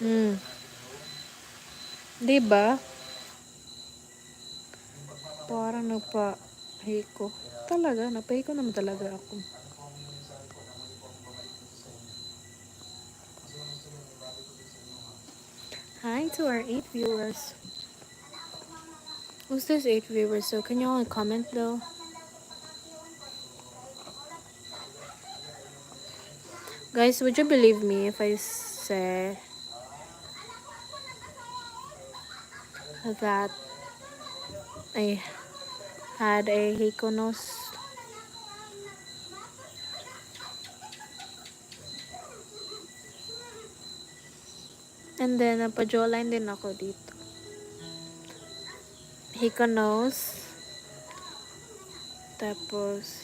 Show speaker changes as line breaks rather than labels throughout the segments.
Hmm. Diba? Parang nagpa-hiko. Talaga, nagpa-hiko naman talaga ako. Hi to our 8 viewers. Who's this 8 viewers? So can you all comment though? Guys, would you believe me if I say that I had a hiko nose? And then, napa-jawline din ako dito. Hiko nose. Tapos,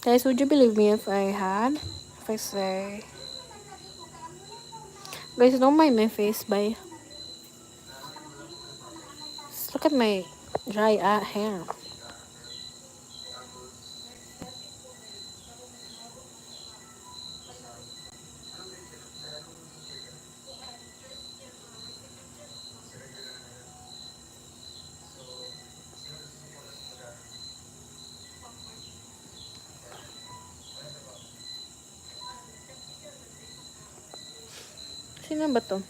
guys, would you believe me if I say, guys, don't mind my face, bye. Just look at my dry hair. Sino ba to?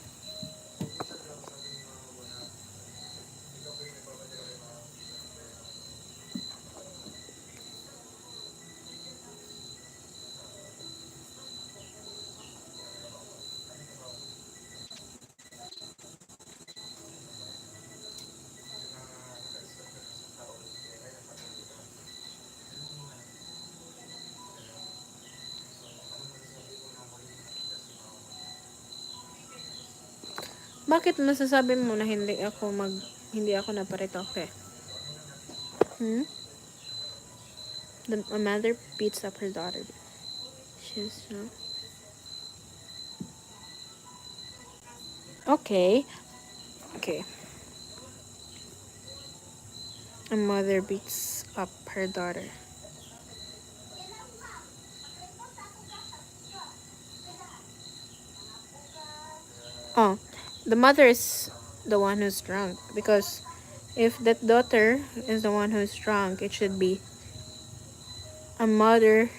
Bakit masasabi mo na hindi ako naparitoke? A mother beats up her daughter. She's no. Okay. A mother beats up her daughter. Oh, the mother is the one who's drunk, because if that daughter is the one who's drunk, it should be a mother.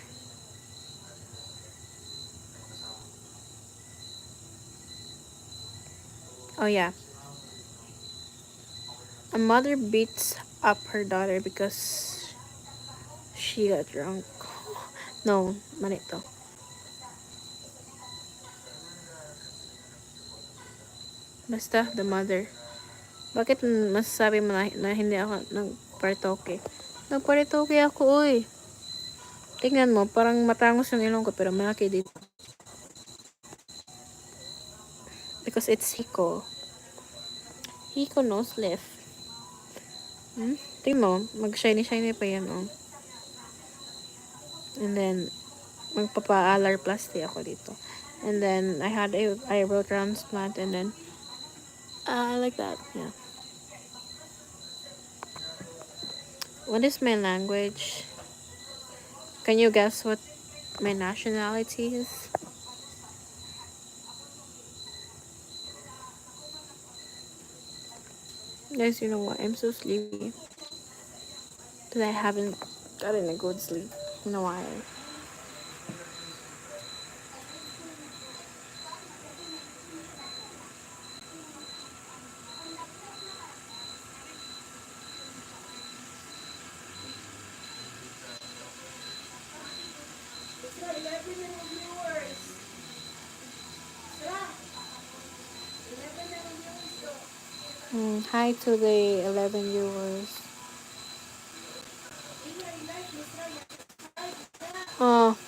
Oh yeah. A mother beats up her daughter because she got drunk. No, mali to. Basta, the mother. Bakit masasabi mo na hindi ako nagparitoke? Nagparitoke ako, oy. Tingnan mo, parang matangos yung ilong ko, pero malaki dito. Because it's hiko. Hiko nose lift. Tingnan mo, mag-shiny-shiny pa yan, oh. And then, magpapa-alar plasty ako dito. And then, I had a eyebrow transplant, and then, I like that, yeah. What is my language? Can you guess what my nationality is? Guys, you know what? I'm so sleepy. Because I haven't gotten a good sleep in a while. Hi to the 11 viewers. Oh,